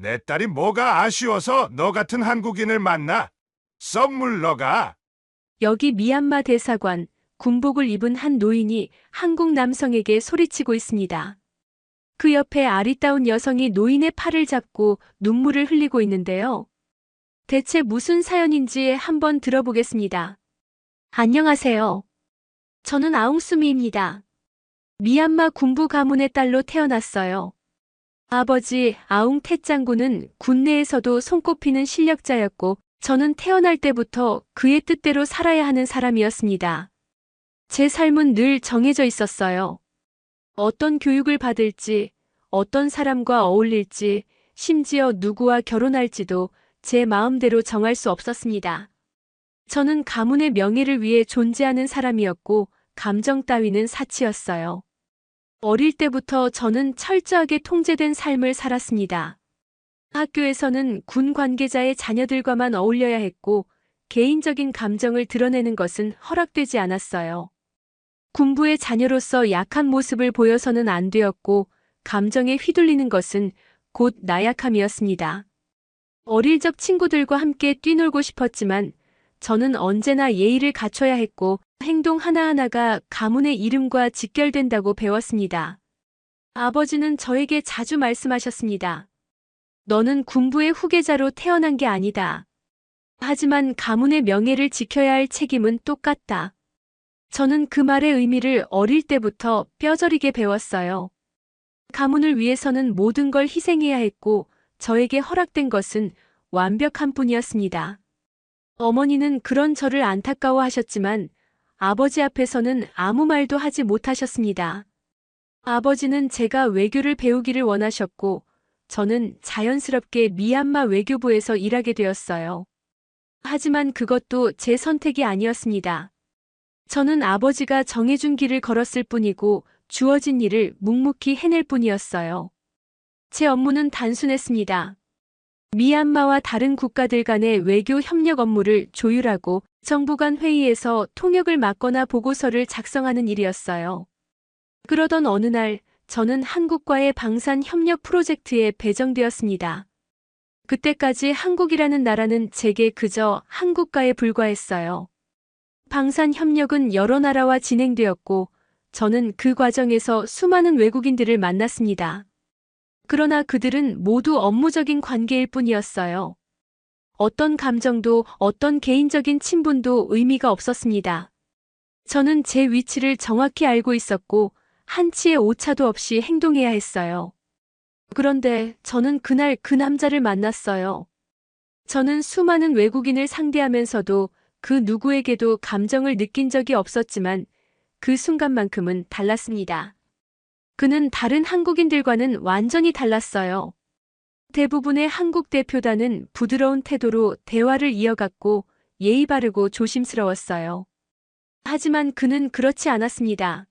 내 딸이 뭐가 아쉬워서 너 같은 한국인을 만나? 썩 물러가. 여기 미얀마 대사관, 군복을 입은 한 노인이 한국 남성에게 소리치고 있습니다. 그 옆에 아리따운 여성이 노인의 팔을 잡고 눈물을 흘리고 있는데요. 대체 무슨 사연인지 한번 들어보겠습니다. 안녕하세요. 저는 아웅수미입니다. 미얀마 군부 가문의 딸로 태어났어요. 아버지 아웅 텟장군은 군내에서도 손꼽히는 실력자였고 저는 태어날 때부터 그의 뜻대로 살아야 하는 사람이었습니다. 제 삶은 늘 정해져 있었어요. 어떤 교육을 받을지, 어떤 사람과 어울릴지, 심지어 누구와 결혼할지도 제 마음대로 정할 수 없었습니다. 저는 가문의 명예를 위해 존재하는 사람이었고 감정 따위는 사치였어요. 어릴 때부터 저는 철저하게 통제된 삶을 살았습니다. 학교에서는 군 관계자의 자녀들과만 어울려야 했고 개인적인 감정을 드러내는 것은 허락되지 않았어요. 군부의 자녀로서 약한 모습을 보여서는 안 되었고 감정에 휘둘리는 것은 곧 나약함이었습니다. 어릴 적 친구들과 함께 뛰놀고 싶었지만 저는 언제나 예의를 갖춰야 했고 행동 하나하나가 가문의 이름과 직결된다고 배웠습니다. 아버지는 저에게 자주 말씀하셨습니다. 너는 군부의 후계자로 태어난 게 아니다. 하지만 가문의 명예를 지켜야 할 책임은 똑같다. 저는 그 말의 의미를 어릴 때부터 뼈저리게 배웠어요. 가문을 위해서는 모든 걸 희생해야 했고 저에게 허락된 것은 완벽한 뿐이었습니다. 어머니는 그런 저를 안타까워하셨지만 아버지 앞에서는 아무 말도 하지 못하셨습니다. 아버지는 제가 외교를 배우기를 원하셨고 저는 자연스럽게 미얀마 외교부에서 일하게 되었어요. 하지만 그것도 제 선택이 아니었습니다. 저는 아버지가 정해준 길을 걸었을 뿐이고 주어진 일을 묵묵히 해낼 뿐이었어요. 제 업무는 단순했습니다. 미얀마와 다른 국가들 간의 외교 협력 업무를 조율하고 정부 간 회의에서 통역을 맡거나 보고서를 작성하는 일이었어요. 그러던 어느 날 저는 한국과의 방산 협력 프로젝트에 배정되었습니다. 그때까지 한국이라는 나라는 제게 그저 한국과에 불과했어요. 방산 협력은 여러 나라와 진행되었고 저는 그 과정에서 수많은 외국인들을 만났습니다. 그러나 그들은 모두 업무적인 관계일 뿐이었어요. 어떤 감정도 어떤 개인적인 친분도 의미가 없었습니다. 저는 제 위치를 정확히 알고 있었고 한치의 오차도 없이 행동해야 했어요. 그런데 저는 그날 그 남자를 만났어요. 저는 수많은 외국인을 상대하면서도 그 누구에게도 감정을 느낀 적이 없었지만 그 순간만큼은 달랐습니다. 그는 다른 한국인들과는 완전히 달랐어요. 대부분의 한국 대표단은 부드러운 태도로 대화를 이어갔고 예의 바르고 조심스러웠어요. 하지만 그는 그렇지 않았습니다.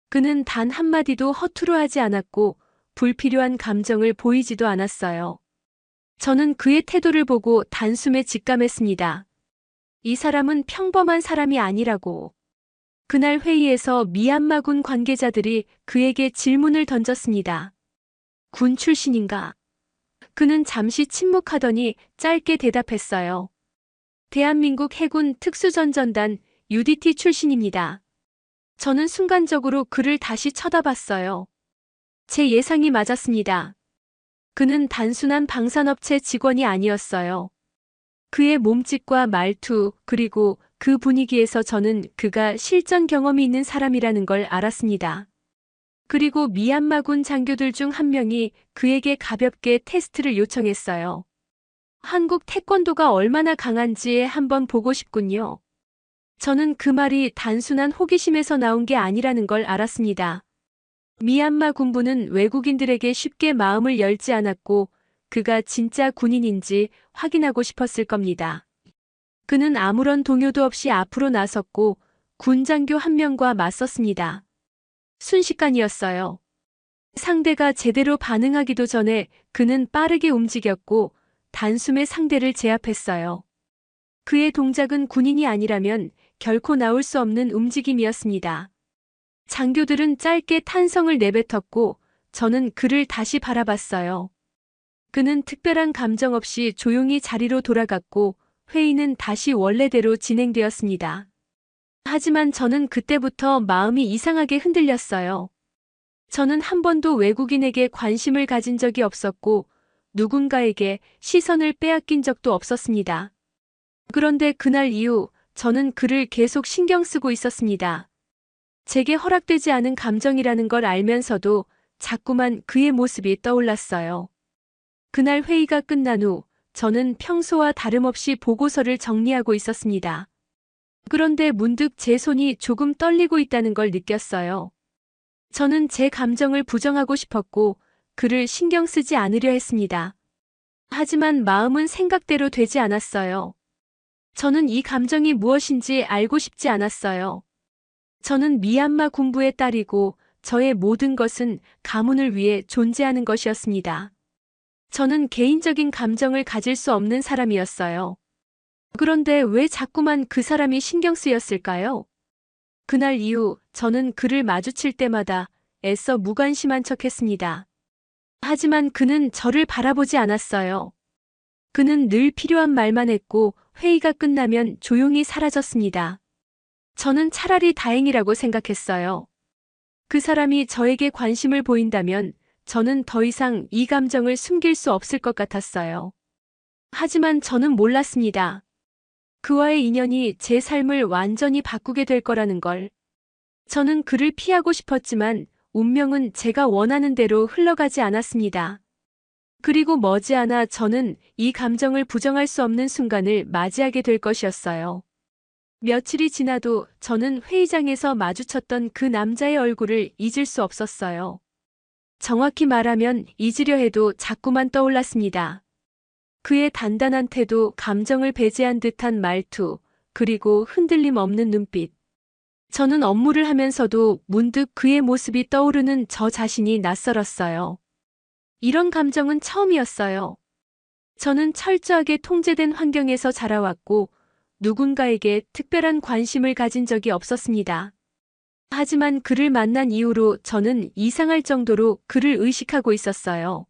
그는 단 한마디도 허투루 하지 않았고 불필요한 감정을 보이지도 않았어요. 저는 그의 태도를 보고 단숨에 직감했습니다. 이 사람은 평범한 사람이 아니라고. 그날 회의에서 미얀마군 관계자들이 그에게 질문을 던졌습니다. 군 출신인가? 그는 잠시 침묵하더니 짧게 대답했어요. 대한민국 해군 특수전전단 UDT 출신입니다. 저는 순간적으로 그를 다시 쳐다봤어요. 제 예상이 맞았습니다. 그는 단순한 방산업체 직원이 아니었어요. 그의 몸짓과 말투, 그리고 그 분위기에서 저는 그가 실전 경험이 있는 사람이라는 걸 알았습니다. 그리고 미얀마군 장교들 중 한 명이 그에게 가볍게 테스트를 요청했어요. 한국 태권도가 얼마나 강한지 한번 보고 싶군요. 저는 그 말이 단순한 호기심에서 나온 게 아니라는 걸 알았습니다. 미얀마 군부는 외국인들에게 쉽게 마음을 열지 않았고 그가 진짜 군인인지 확인하고 싶었을 겁니다. 그는 아무런 동요도 없이 앞으로 나섰고 군장교 한 명과 맞섰습니다. 순식간이었어요. 상대가 제대로 반응하기도 전에 그는 빠르게 움직였고 단숨에 상대를 제압했어요. 그의 동작은 군인이 아니라면 결코 나올 수 없는 움직임이었습니다. 장교들은 짧게 탄성을 내뱉었고 저는 그를 다시 바라봤어요. 그는 특별한 감정 없이 조용히 자리로 돌아갔고 회의는 다시 원래대로 진행되었습니다. 하지만 저는 그때부터 마음이 이상하게 흔들렸어요. 저는 한 번도 외국인에게 관심을 가진 적이 없었고 누군가에게 시선을 빼앗긴 적도 없었습니다. 그런데 그날 이후 저는 그를 계속 신경 쓰고 있었습니다. 제게 허락되지 않은 감정이라는 걸 알면서도 자꾸만 그의 모습이 떠올랐어요. 그날 회의가 끝난 후 저는 평소와 다름없이 보고서를 정리하고 있었습니다. 그런데 문득 제 손이 조금 떨리고 있다는 걸 느꼈어요. 저는 제 감정을 부정하고 싶었고 그를 신경 쓰지 않으려 했습니다. 하지만 마음은 생각대로 되지 않았어요. 저는 이 감정이 무엇인지 알고 싶지 않았어요. 저는 미얀마 군부의 딸이고 저의 모든 것은 가문을 위해 존재하는 것이었습니다. 저는 개인적인 감정을 가질 수 없는 사람이었어요. 그런데 왜 자꾸만 그 사람이 신경 쓰였을까요? 그날 이후 저는 그를 마주칠 때마다 애써 무관심한 척했습니다. 하지만 그는 저를 바라보지 않았어요. 그는 늘 필요한 말만 했고 회의가 끝나면 조용히 사라졌습니다. 저는 차라리 다행이라고 생각했어요. 그 사람이 저에게 관심을 보인다면 저는 더 이상 이 감정을 숨길 수 없을 것 같았어요. 하지만 저는 몰랐습니다. 그와의 인연이 제 삶을 완전히 바꾸게 될 거라는 걸. 저는 그를 피하고 싶었지만 운명은 제가 원하는 대로 흘러가지 않았습니다. 그리고 머지않아 저는 이 감정을 부정할 수 없는 순간을 맞이하게 될 것이었어요. 며칠이 지나도 저는 회의장에서 마주쳤던 그 남자의 얼굴을 잊을 수 없었어요. 정확히 말하면 잊으려 해도 자꾸만 떠올랐습니다. 그의 단단한 태도, 감정을 배제한 듯한 말투, 그리고 흔들림 없는 눈빛. 저는 업무를 하면서도 문득 그의 모습이 떠오르는 저 자신이 낯설었어요. 이런 감정은 처음이었어요. 저는 철저하게 통제된 환경에서 자라왔고 누군가에게 특별한 관심을 가진 적이 없었습니다. 하지만 그를 만난 이후로 저는 이상할 정도로 그를 의식하고 있었어요.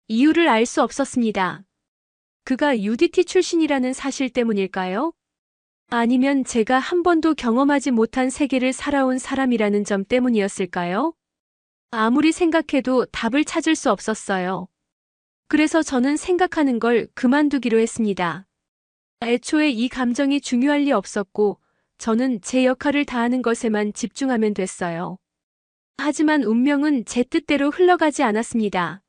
이유를 알 수 없었습니다. 그가 UDT 출신이라는 사실 때문일까요? 아니면 제가 한 번도 경험하지 못한 세계를 살아온 사람이라는 점 때문이었을까요? 아무리 생각해도 답을 찾을 수 없었어요. 그래서 저는 생각하는 걸 그만두기로 했습니다. 애초에 이 감정이 중요할 리 없었고 저는 제 역할을 다하는 것에만 집중하면 됐어요. 하지만 운명은 제 뜻대로 흘러가지 않았습니다.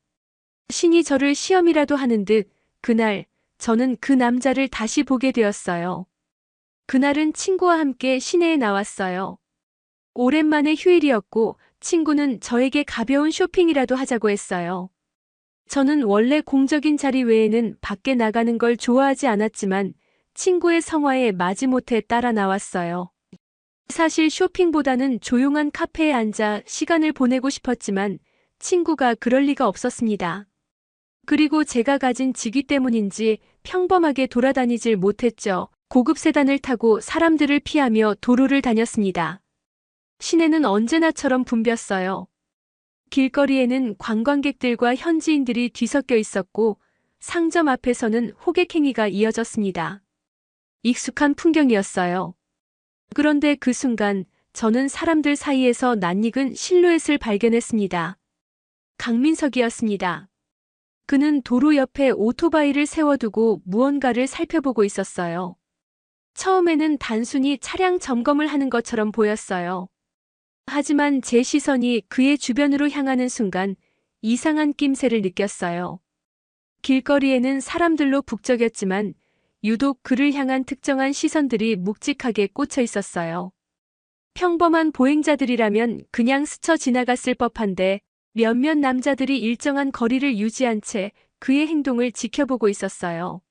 신이 저를 시험이라도 하는 듯 그날 저는 그 남자를 다시 보게 되었어요. 그날은 친구와 함께 시내에 나왔어요. 오랜만에 휴일이었고 친구는 저에게 가벼운 쇼핑이라도 하자고 했어요. 저는 원래 공적인 자리 외에는 밖에 나가는 걸 좋아하지 않았지만 친구의 성화에 마지못해 따라 나왔어요. 사실 쇼핑보다는 조용한 카페에 앉아 시간을 보내고 싶었지만 친구가 그럴 리가 없었습니다. 그리고 제가 가진 직위 때문인지 평범하게 돌아다니질 못했죠. 고급 세단을 타고 사람들을 피하며 도로를 다녔습니다. 시내는 언제나처럼 붐볐어요. 길거리에는 관광객들과 현지인들이 뒤섞여 있었고 상점 앞에서는 호객행위가 이어졌습니다. 익숙한 풍경이었어요. 그런데 그 순간 저는 사람들 사이에서 낯익은 실루엣을 발견했습니다. 강민석이었습니다. 그는 도로 옆에 오토바이를 세워두고 무언가를 살펴보고 있었어요. 처음에는 단순히 차량 점검을 하는 것처럼 보였어요. 하지만 제 시선이 그의 주변으로 향하는 순간 이상한 낌새를 느꼈어요. 길거리에는 사람들로 북적였지만 유독 그를 향한 특정한 시선들이 묵직하게 꽂혀 있었어요. 평범한 보행자들이라면 그냥 스쳐 지나갔을 법한데 몇몇 남자들이 일정한 거리를 유지한 채 그의 행동을 지켜보고 있었어요.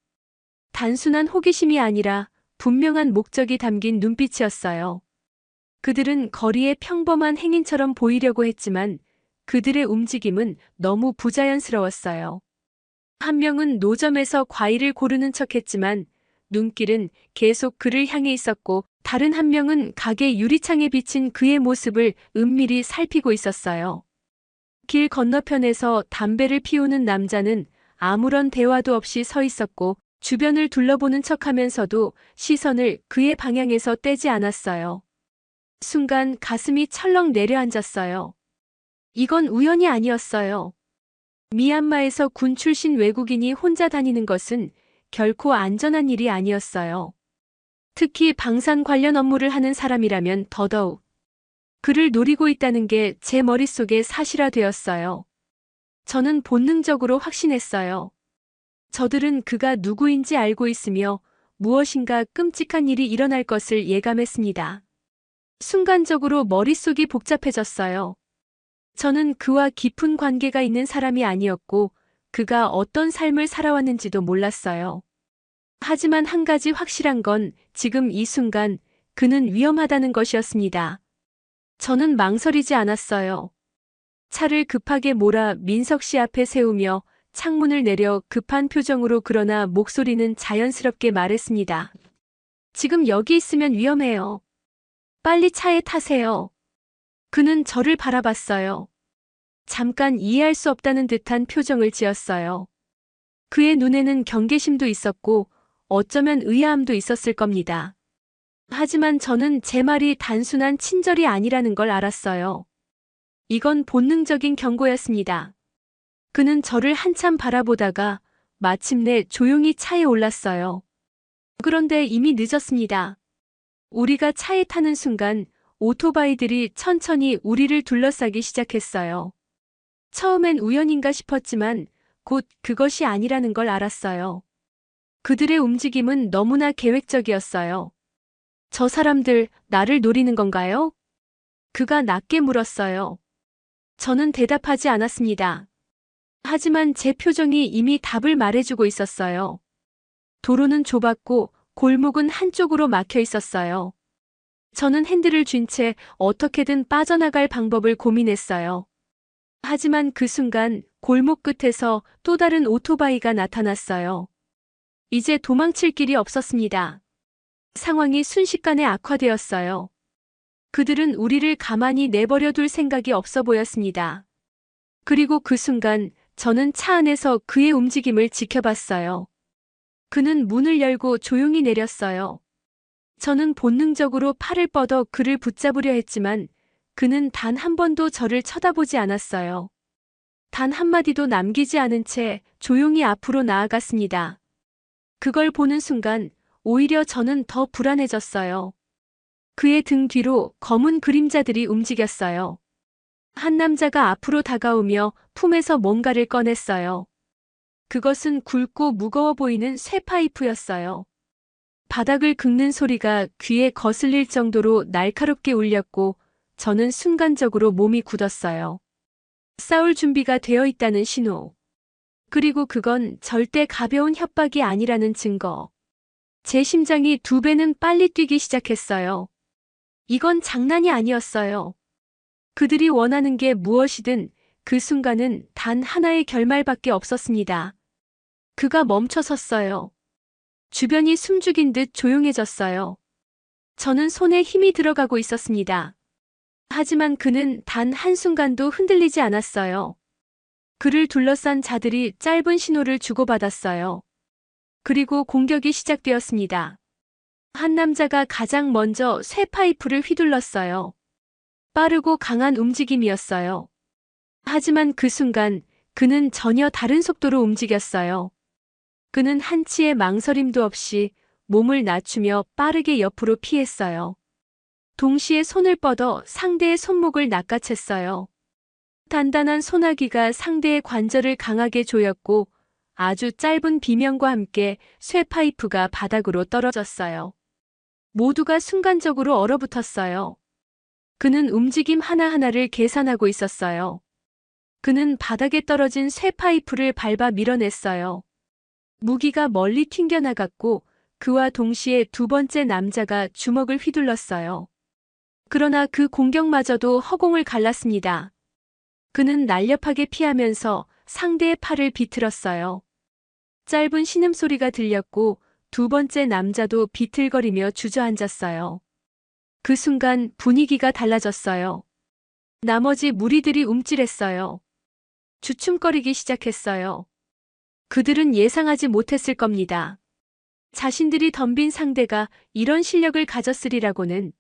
단순한 호기심이 아니라 분명한 목적이 담긴 눈빛이었어요. 그들은 거리의 평범한 행인처럼 보이려고 했지만 그들의 움직임은 너무 부자연스러웠어요. 한 명은 노점에서 과일을 고르는 척했지만 눈길은 계속 그를 향해 있었고 다른 한 명은 가게 유리창에 비친 그의 모습을 은밀히 살피고 있었어요. 길 건너편에서 담배를 피우는 남자는 아무런 대화도 없이 서 있었고 주변을 둘러보는 척하면서도 시선을 그의 방향에서 떼지 않았어요. 순간 가슴이 철렁 내려앉았어요. 이건 우연이 아니었어요. 미얀마에서 군 출신 외국인이 혼자 다니는 것은 결코 안전한 일이 아니었어요. 특히 방산 관련 업무를 하는 사람이라면 더더욱 그를 노리고 있다는 게 제 머릿속에 사실화되었어요. 저는 본능적으로 확신했어요. 저들은 그가 누구인지 알고 있으며 무엇인가 끔찍한 일이 일어날 것을 예감했습니다. 순간적으로 머릿속이 복잡해졌어요. 저는 그와 깊은 관계가 있는 사람이 아니었고 그가 어떤 삶을 살아왔는지도 몰랐어요. 하지만 한 가지 확실한 건 지금 이 순간 그는 위험하다는 것이었습니다. 저는 망설이지 않았어요. 차를 급하게 몰아 민석 씨 앞에 세우며 창문을 내려 급한 표정으로 그러나 목소리는 자연스럽게 말했습니다. 지금 여기 있으면 위험해요. 빨리 차에 타세요. 그는 저를 바라봤어요. 잠깐 이해할 수 없다는 듯한 표정을 지었어요. 그의 눈에는 경계심도 있었고 어쩌면 의아함도 있었을 겁니다. 하지만 저는 제 말이 단순한 친절이 아니라는 걸 알았어요. 이건 본능적인 경고였습니다. 그는 저를 한참 바라보다가 마침내 조용히 차에 올랐어요. 그런데 이미 늦었습니다. 우리가 차에 타는 순간 오토바이들이 천천히 우리를 둘러싸기 시작했어요. 처음엔 우연인가 싶었지만 곧 그것이 아니라는 걸 알았어요. 그들의 움직임은 너무나 계획적이었어요. 저 사람들 나를 노리는 건가요? 그가 낮게 물었어요. 저는 대답하지 않았습니다. 하지만 제 표정이 이미 답을 말해주고 있었어요. 도로는 좁았고 골목은 한쪽으로 막혀 있었어요. 저는 핸들을 쥔 채 어떻게든 빠져나갈 방법을 고민했어요. 하지만 그 순간 골목 끝에서 또 다른 오토바이가 나타났어요. 이제 도망칠 길이 없었습니다. 상황이 순식간에 악화되었어요. 그들은 우리를 가만히 내버려 둘 생각이 없어 보였습니다. 그리고 그 순간 저는 차 안에서 그의 움직임을 지켜봤어요. 그는 문을 열고 조용히 내렸어요. 저는 본능적으로 팔을 뻗어 그를 붙잡으려 했지만 그는 단 한 번도 저를 쳐다보지 않았어요. 단 한마디도 남기지 않은 채 조용히 앞으로 나아갔습니다. 그걸 보는 순간 오히려 저는 더 불안해졌어요. 그의 등 뒤로 검은 그림자들이 움직였어요. 한 남자가 앞으로 다가오며 품에서 뭔가를 꺼냈어요. 그것은 굵고 무거워 보이는 쇠파이프였어요. 바닥을 긁는 소리가 귀에 거슬릴 정도로 날카롭게 울렸고 저는 순간적으로 몸이 굳었어요. 싸울 준비가 되어 있다는 신호. 그리고 그건 절대 가벼운 협박이 아니라는 증거. 제 심장이 2배는 빨리 뛰기 시작했어요. 이건 장난이 아니었어요. 그들이 원하는 게 무엇이든 그 순간은 단 하나의 결말밖에 없었습니다. 그가 멈춰 섰어요. 주변이 숨죽인 듯 조용해졌어요. 저는 손에 힘이 들어가고 있었습니다. 하지만 그는 단 한순간도 흔들리지 않았어요. 그를 둘러싼 자들이 짧은 신호를 주고받았어요. 그리고 공격이 시작되었습니다. 한 남자가 가장 먼저 쇠파이프를 휘둘렀어요. 빠르고 강한 움직임이었어요. 하지만 그 순간 그는 전혀 다른 속도로 움직였어요. 그는 한치의 망설임도 없이 몸을 낮추며 빠르게 옆으로 피했어요. 동시에 손을 뻗어 상대의 손목을 낚아챘어요. 단단한 소나기가 상대의 관절을 강하게 조였고 아주 짧은 비명과 함께 쇠파이프가 바닥으로 떨어졌어요. 모두가 순간적으로 얼어붙었어요. 그는 움직임 하나하나를 계산하고 있었어요. 그는 바닥에 떨어진 쇠파이프를 밟아 밀어냈어요. 무기가 멀리 튕겨나갔고 그와 동시에 2번째 남자가 주먹을 휘둘렀어요. 그러나 그 공격마저도 허공을 갈랐습니다. 그는 날렵하게 피하면서 상대의 팔을 비틀었어요. 짧은 신음소리가 들렸고 2번째 남자도 비틀거리며 주저앉았어요. 그 순간 분위기가 달라졌어요. 나머지 무리들이 움찔했어요. 주춤거리기 시작했어요. 그들은 예상하지 못했을 겁니다. 자신들이 덤빈 상대가 이런 실력을 가졌으리라고는.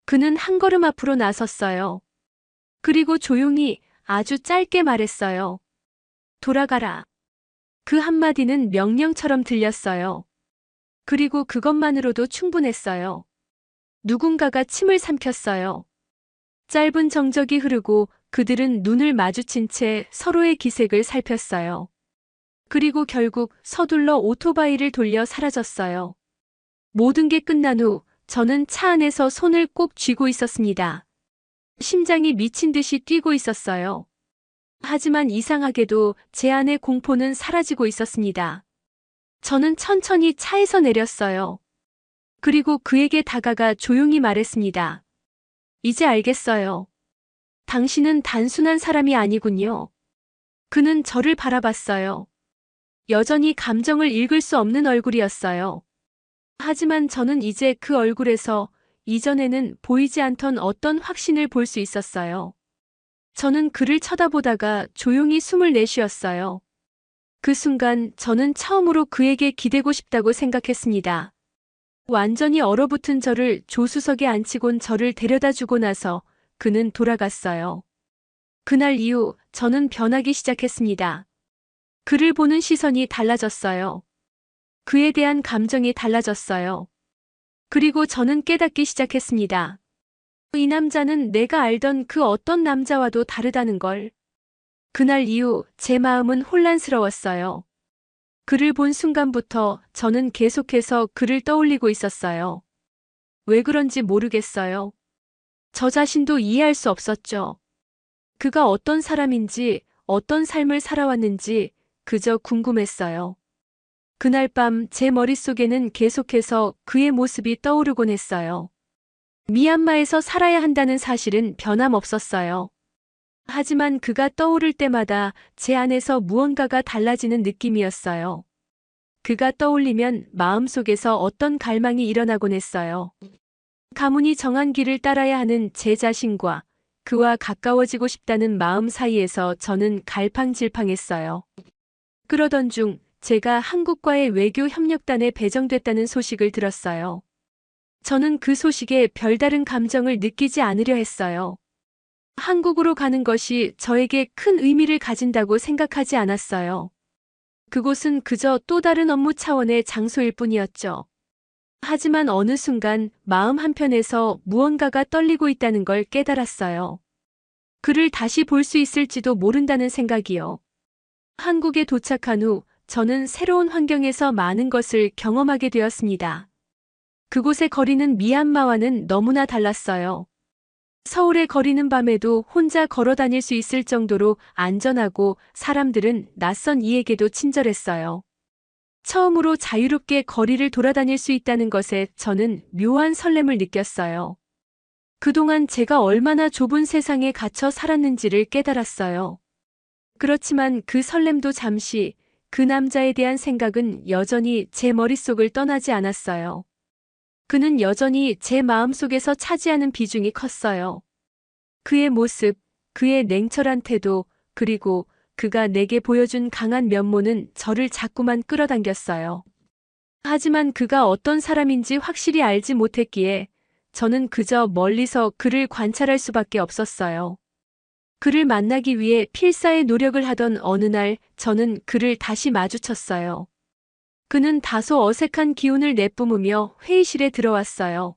그는 한 걸음 앞으로 나섰어요. 그리고 조용히 아주 짧게 말했어요. 돌아가라. 그 한마디는 명령처럼 들렸어요. 그리고 그것만으로도 충분했어요. 누군가가 침을 삼켰어요. 짧은 정적이 흐르고 그들은 눈을 마주친 채 서로의 기색을 살폈어요. 그리고 결국 서둘러 오토바이를 돌려 사라졌어요. 모든 게 끝난 후 저는 차 안에서 손을 꼭 쥐고 있었습니다. 심장이 미친 듯이 뛰고 있었어요. 하지만 이상하게도 제 안의 공포는 사라지고 있었습니다. 저는 천천히 차에서 내렸어요. 그리고 그에게 다가가 조용히 말했습니다. 이제 알겠어요. 당신은 단순한 사람이 아니군요. 그는 저를 바라봤어요. 여전히 감정을 읽을 수 없는 얼굴이었어요. 하지만 저는 이제 그 얼굴에서 이전에는 보이지 않던 어떤 확신을 볼 수 있었어요. 저는 그를 쳐다보다가 조용히 숨을 내쉬었어요. 그 순간 저는 처음으로 그에게 기대고 싶다고 생각했습니다. 완전히 얼어붙은 저를 조수석에 앉히곤 저를 데려다 주고 나서 그는 돌아갔어요. 그날 이후 저는 변하기 시작했습니다. 그를 보는 시선이 달라졌어요. 그에 대한 감정이 달라졌어요. 그리고 저는 깨닫기 시작했습니다. 이 남자는 내가 알던 그 어떤 남자와도 다르다는 걸. 그날 이후 제 마음은 혼란스러웠어요. 그를 본 순간부터 저는 계속해서 그를 떠올리고 있었어요. 왜 그런지 모르겠어요. 저 자신도 이해할 수 없었죠. 그가 어떤 사람인지, 어떤 삶을 살아왔는지 그저 궁금했어요. 그날 밤 제 머릿속에는 계속해서 그의 모습이 떠오르곤 했어요. 미얀마에서 살아야 한다는 사실은 변함없었어요. 하지만 그가 떠오를 때마다 제 안에서 무언가가 달라지는 느낌이었어요. 그가 떠올리면 마음속에서 어떤 갈망이 일어나곤 했어요. 가문이 정한 길을 따라야 하는 제 자신과 그와 가까워지고 싶다는 마음 사이에서 저는 갈팡질팡했어요. 그러던 중 제가 한국과의 외교 협력단에 배정됐다는 소식을 들었어요. 저는 그 소식에 별다른 감정을 느끼지 않으려 했어요. 한국으로 가는 것이 저에게 큰 의미를 가진다고 생각하지 않았어요. 그곳은 그저 또 다른 업무 차원의 장소일 뿐이었죠. 하지만 어느 순간 마음 한편에서 무언가가 떨리고 있다는 걸 깨달았어요. 그를 다시 볼 수 있을지도 모른다는 생각이요. 한국에 도착한 후 저는 새로운 환경에서 많은 것을 경험하게 되었습니다. 그곳의 거리는 미얀마와는 너무나 달랐어요. 서울의 거리는 밤에도 혼자 걸어 다닐 수 있을 정도로 안전하고 사람들은 낯선 이에게도 친절했어요. 처음으로 자유롭게 거리를 돌아다닐 수 있다는 것에 저는 묘한 설렘을 느꼈어요. 그동안 제가 얼마나 좁은 세상에 갇혀 살았는지를 깨달았어요. 그렇지만 그 설렘도 잠시, 그 남자에 대한 생각은 여전히 제 머릿속을 떠나지 않았어요. 그는 여전히 제 마음속에서 차지하는 비중이 컸어요. 그의 모습, 그의 냉철한 태도, 그리고 그가 내게 보여준 강한 면모는 저를 자꾸만 끌어당겼어요. 하지만 그가 어떤 사람인지 확실히 알지 못했기에 저는 그저 멀리서 그를 관찰할 수밖에 없었어요. 그를 만나기 위해 필사의 노력을 하던 어느 날 저는 그를 다시 마주쳤어요. 그는 다소 어색한 기운을 내뿜으며 회의실에 들어왔어요.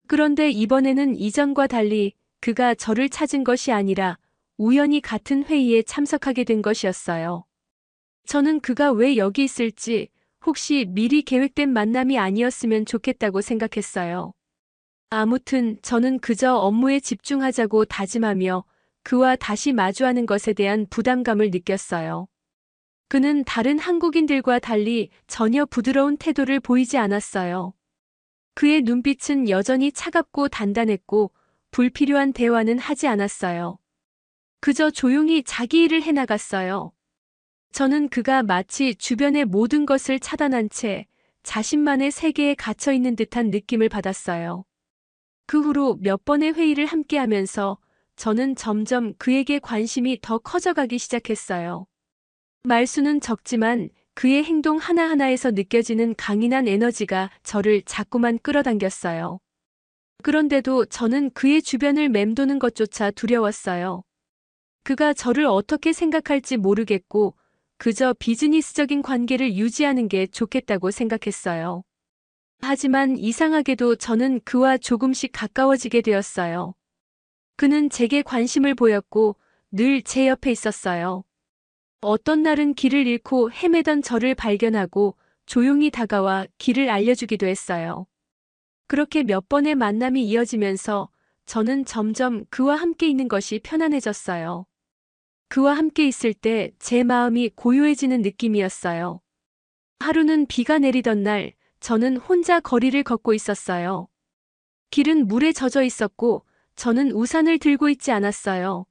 그런데 이번에는 이전과 달리 그가 저를 찾은 것이 아니라 우연히 같은 회의에 참석하게 된 것이었어요. 저는 그가 왜 여기 있을지 혹시 미리 계획된 만남이 아니었으면 좋겠다고 생각했어요. 아무튼 저는 그저 업무에 집중하자고 다짐하며 그와 다시 마주하는 것에 대한 부담감을 느꼈어요. 그는 다른 한국인들과 달리 전혀 부드러운 태도를 보이지 않았어요. 그의 눈빛은 여전히 차갑고 단단했고 불필요한 대화는 하지 않았어요. 그저 조용히 자기 일을 해나갔어요. 저는 그가 마치 주변의 모든 것을 차단한 채 자신만의 세계에 갇혀 있는 듯한 느낌을 받았어요. 그 후로 몇 번의 회의를 함께하면서 저는 점점 그에게 관심이 더 커져가기 시작했어요. 말수는 적지만 그의 행동 하나하나에서 느껴지는 강인한 에너지가 저를 자꾸만 끌어당겼어요. 그런데도 저는 그의 주변을 맴도는 것조차 두려웠어요. 그가 저를 어떻게 생각할지 모르겠고 그저 비즈니스적인 관계를 유지하는 게 좋겠다고 생각했어요. 하지만 이상하게도 저는 그와 조금씩 가까워지게 되었어요. 그는 제게 관심을 보였고 늘 제 옆에 있었어요. 어떤 날은 길을 잃고 헤매던 저를 발견하고 조용히 다가와 길을 알려주기도 했어요. 그렇게 몇 번의 만남이 이어지면서 저는 점점 그와 함께 있는 것이 편안해졌어요. 그와 함께 있을 때 제 마음이 고요해지는 느낌이었어요. 하루는 비가 내리던 날, 저는 혼자 거리를 걷고 있었어요. 길은 물에 젖어 있었고, 저는 우산을 들고 있지 않았어요.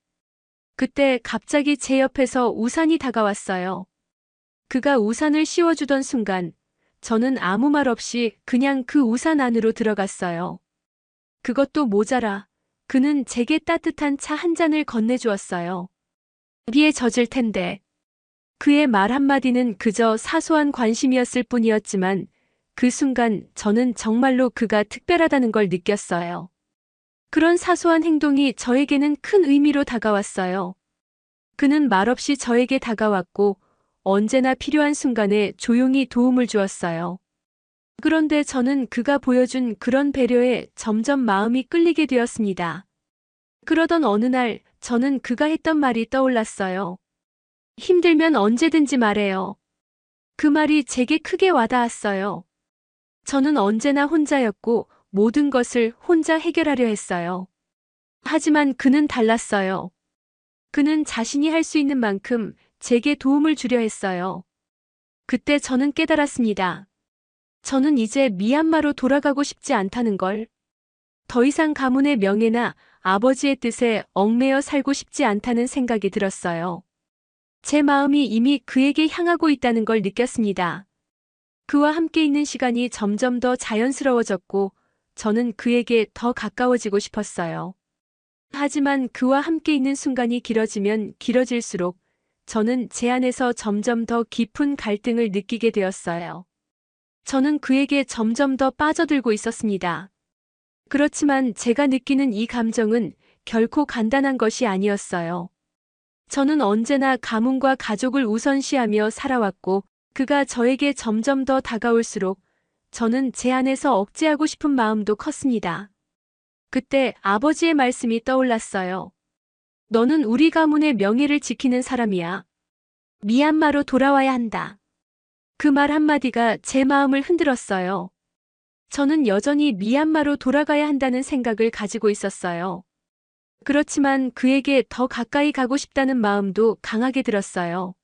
그때 갑자기 제 옆에서 우산이 다가왔어요. 그가 우산을 씌워주던 순간, 저는 아무 말 없이 그냥 그 우산 안으로 들어갔어요. 그것도 모자라, 그는 제게 따뜻한 차 한 잔을 건네주었어요. 비에 젖을 텐데. 그의 말 한마디는 그저 사소한 관심이었을 뿐이었지만 그 순간 저는 정말로 그가 특별하다는 걸 느꼈어요. 그런 사소한 행동이 저에게는 큰 의미로 다가왔어요. 그는 말없이 저에게 다가왔고 언제나 필요한 순간에 조용히 도움을 주었어요. 그런데 저는 그가 보여준 그런 배려에 점점 마음이 끌리게 되었습니다. 그러던 어느 날 저는 그가 했던 말이 떠올랐어요. 힘들면 언제든지 말해요. 그 말이 제게 크게 와닿았어요. 저는 언제나 혼자였고 모든 것을 혼자 해결하려 했어요. 하지만 그는 달랐어요. 그는 자신이 할 수 있는 만큼 제게 도움을 주려 했어요. 그때 저는 깨달았습니다. 저는 이제 미얀마로 돌아가고 싶지 않다는 걸. 더 이상 가문의 명예나 아버지의 뜻에 얽매여 살고 싶지 않다는 생각이 들었어요. 제 마음이 이미 그에게 향하고 있다는 걸 느꼈습니다. 그와 함께 있는 시간이 점점 더 자연스러워졌고 저는 그에게 더 가까워지고 싶었어요. 하지만 그와 함께 있는 순간이 길어지면 길어질수록 저는 제 안에서 점점 더 깊은 갈등을 느끼게 되었어요. 저는 그에게 점점 더 빠져들고 있었습니다. 그렇지만 제가 느끼는 이 감정은 결코 간단한 것이 아니었어요. 저는 언제나 가문과 가족을 우선시하며 살아왔고 그가 저에게 점점 더 다가올수록 저는 제 안에서 억제하고 싶은 마음도 컸습니다. 그때 아버지의 말씀이 떠올랐어요. 너는 우리 가문의 명예를 지키는 사람이야. 미얀마로 돌아와야 한다. 그 말 한마디가 제 마음을 흔들었어요. 저는 여전히 미얀마로 돌아가야 한다는 생각을 가지고 있었어요. 그렇지만 그에게 더 가까이 가고 싶다는 마음도 강하게 들었어요.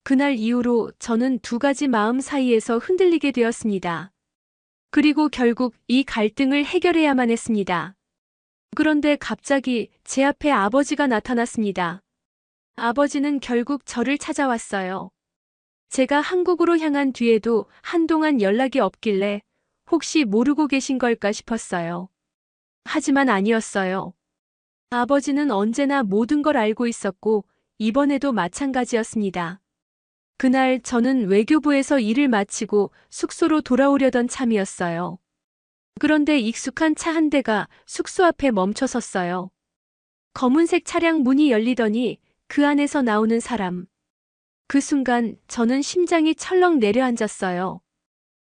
그날 이후로 저는 두 가지 마음 사이에서 흔들리게 되었습니다. 그리고 결국 이 갈등을 해결해야만 했습니다. 그런데 갑자기 제 앞에 아버지가 나타났습니다. 아버지는 결국 저를 찾아왔어요. 제가 한국으로 향한 뒤에도 한동안 연락이 없길래 혹시 모르고 계신 걸까 싶었어요. 하지만 아니었어요. 아버지는 언제나 모든 걸 알고 있었고 이번에도 마찬가지였습니다. 그날 저는 외교부에서 일을 마치고 숙소로 돌아오려던 참이었어요. 그런데 익숙한 차 한 대가 숙소 앞에 멈춰 섰어요. 검은색 차량 문이 열리더니 그 안에서 나오는 사람. 그 순간 저는 심장이 철렁 내려앉았어요.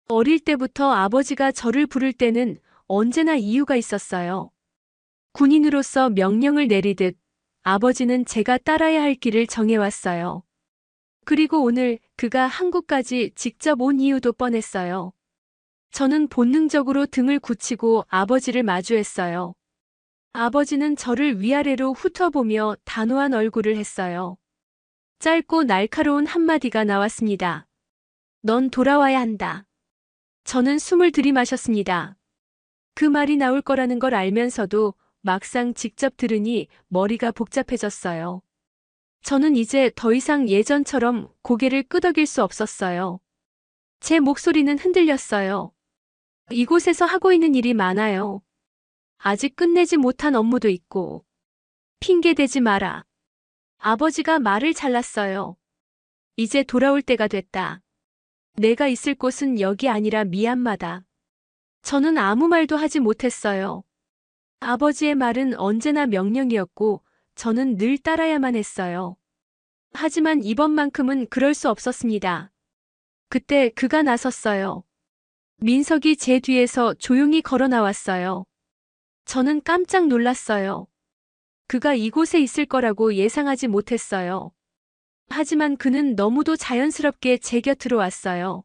어릴 때부터 아버지가 저를 부를 때는 언제나 이유가 있었어요. 군인으로서 명령을 내리듯 아버지는 제가 따라야 할 길을 정해왔어요. 그리고 오늘 그가 한국까지 직접 온 이유도 뻔했어요. 저는 본능적으로 등을 굳히고 아버지를 마주했어요. 아버지는 저를 위아래로 훑어보며 단호한 얼굴을 했어요. 짧고 날카로운 한마디가 나왔습니다. 넌 돌아와야 한다. 저는 숨을 들이마셨습니다. 그 말이 나올 거라는 걸 알면서도 막상 직접 들으니 머리가 복잡해졌어요. 저는 이제 더 이상 예전처럼 고개를 끄덕일 수 없었어요. 제 목소리는 흔들렸어요. 이곳에서 하고 있는 일이 많아요. 아직 끝내지 못한 업무도 있고. 핑계 대지 마라. 아버지가 말을 잘랐어요. 이제 돌아올 때가 됐다. 내가 있을 곳은 여기 아니라 미얀마다. 저는 아무 말도 하지 못했어요. 아버지의 말은 언제나 명령이었고 저는 늘 따라야만 했어요. 하지만 이번만큼은 그럴 수 없었습니다. 그때 그가 나섰어요. 민석이 제 뒤에서 조용히 걸어 나왔어요. 저는 깜짝 놀랐어요. 그가 이곳에 있을 거라고 예상하지 못했어요. 하지만 그는 너무도 자연스럽게 제 곁으로 왔어요.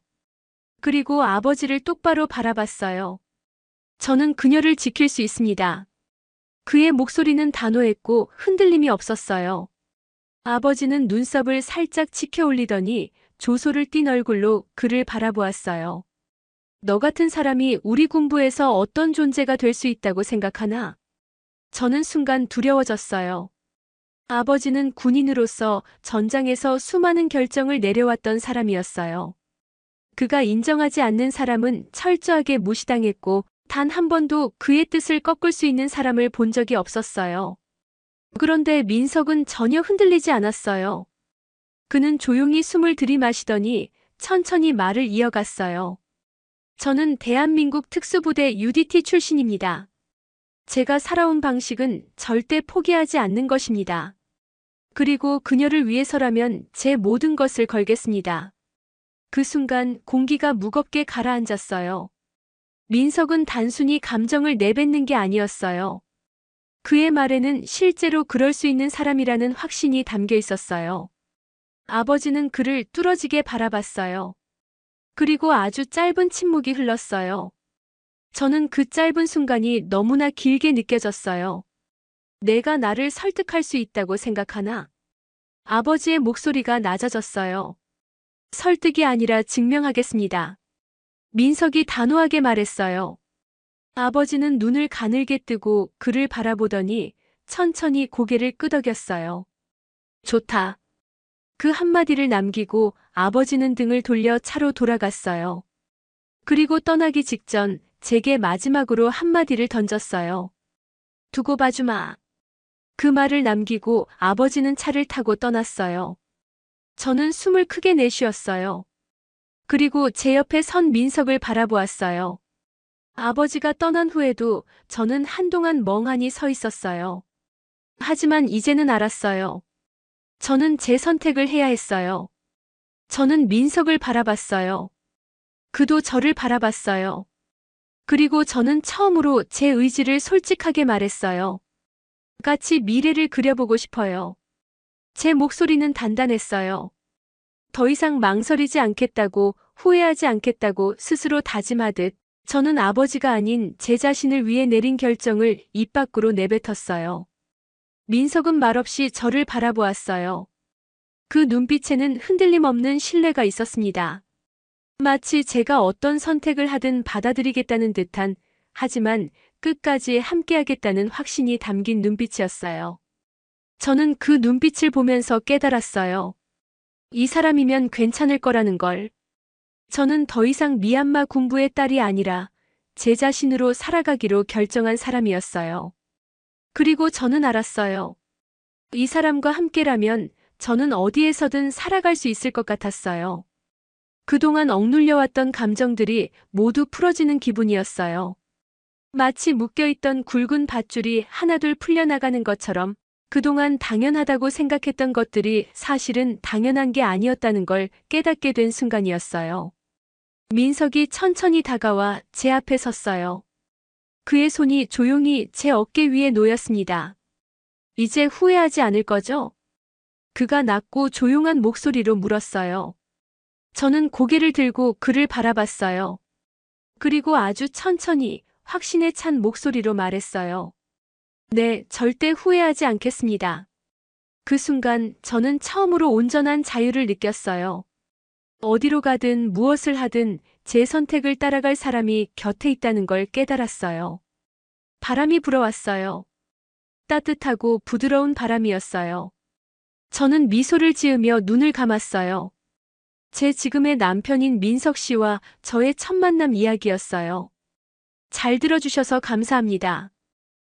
그리고 아버지를 똑바로 바라봤어요. 저는 그녀를 지킬 수 있습니다. 그의 목소리는 단호했고 흔들림이 없었어요. 아버지는 눈썹을 살짝 치켜 올리더니 조소를 띤 얼굴로 그를 바라보았어요. 너 같은 사람이 우리 군부에서 어떤 존재가 될 수 있다고 생각하나? 저는 순간 두려워졌어요. 아버지는 군인으로서 전장에서 수많은 결정을 내려왔던 사람이었어요. 그가 인정하지 않는 사람은 철저하게 무시당했고 단 한 번도 그의 뜻을 꺾을 수 있는 사람을 본 적이 없었어요. 그런데 민석은 전혀 흔들리지 않았어요. 그는 조용히 숨을 들이마시더니 천천히 말을 이어갔어요. 저는 대한민국 특수부대 UDT 출신입니다. 제가 살아온 방식은 절대 포기하지 않는 것입니다. 그리고 그녀를 위해서라면 제 모든 것을 걸겠습니다. 그 순간 공기가 무겁게 가라앉았어요. 민석은 단순히 감정을 내뱉는 게 아니었어요. 그의 말에는 실제로 그럴 수 있는 사람이라는 확신이 담겨 있었어요. 아버지는 그를 뚫어지게 바라봤어요. 그리고 아주 짧은 침묵이 흘렀어요. 저는 그 짧은 순간이 너무나 길게 느껴졌어요. 내가 나를 설득할 수 있다고 생각하나? 아버지의 목소리가 낮아졌어요. 설득이 아니라 증명하겠습니다. 민석이 단호하게 말했어요. 아버지는 눈을 가늘게 뜨고 그를 바라보더니 천천히 고개를 끄덕였어요. 좋다. 그 한마디를 남기고 아버지는 등을 돌려 차로 돌아갔어요. 그리고 떠나기 직전 제게 마지막으로 한마디를 던졌어요. 두고 봐주마. 그 말을 남기고 아버지는 차를 타고 떠났어요. 저는 숨을 크게 내쉬었어요. 그리고 제 옆에 선 민석을 바라보았어요. 아버지가 떠난 후에도 저는 한동안 멍하니 서 있었어요. 하지만 이제는 알았어요. 저는 제 선택을 해야 했어요. 저는 민석을 바라봤어요. 그도 저를 바라봤어요. 그리고 저는 처음으로 제 의지를 솔직하게 말했어요. 같이 미래를 그려보고 싶어요. 제 목소리는 단단했어요. 더 이상 망설이지 않겠다고, 후회하지 않겠다고 스스로 다짐하듯 저는 아버지가 아닌 제 자신을 위해 내린 결정을 입 밖으로 내뱉었어요. 민석은 말없이 저를 바라보았어요. 그 눈빛에는 흔들림 없는 신뢰가 있었습니다. 마치 제가 어떤 선택을 하든 받아들이겠다는 듯한, 하지만 끝까지 함께하겠다는 확신이 담긴 눈빛이었어요. 저는 그 눈빛을 보면서 깨달았어요. 이 사람이면 괜찮을 거라는 걸. 저는 더 이상 미얀마 군부의 딸이 아니라 제 자신으로 살아가기로 결정한 사람이었어요. 그리고 저는 알았어요. 이 사람과 함께라면 저는 어디에서든 살아갈 수 있을 것 같았어요. 그동안 억눌려왔던 감정들이 모두 풀어지는 기분이었어요. 마치 묶여있던 굵은 밧줄이 하나둘 풀려나가는 것처럼 그동안 당연하다고 생각했던 것들이 사실은 당연한 게 아니었다는 걸 깨닫게 된 순간이었어요. 민석이 천천히 다가와 제 앞에 섰어요. 그의 손이 조용히 제 어깨 위에 놓였습니다. 이제 후회하지 않을 거죠? 그가 낮고 조용한 목소리로 물었어요. 저는 고개를 들고 그를 바라봤어요. 그리고 아주 천천히 확신에 찬 목소리로 말했어요. 네, 절대 후회하지 않겠습니다. 그 순간 저는 처음으로 온전한 자유를 느꼈어요. 어디로 가든 무엇을 하든 제 선택을 따라갈 사람이 곁에 있다는 걸 깨달았어요. 바람이 불어왔어요. 따뜻하고 부드러운 바람이었어요. 저는 미소를 지으며 눈을 감았어요. 제 지금의 남편인 민석 씨와 저의 첫 만남 이야기였어요. 잘 들어주셔서 감사합니다.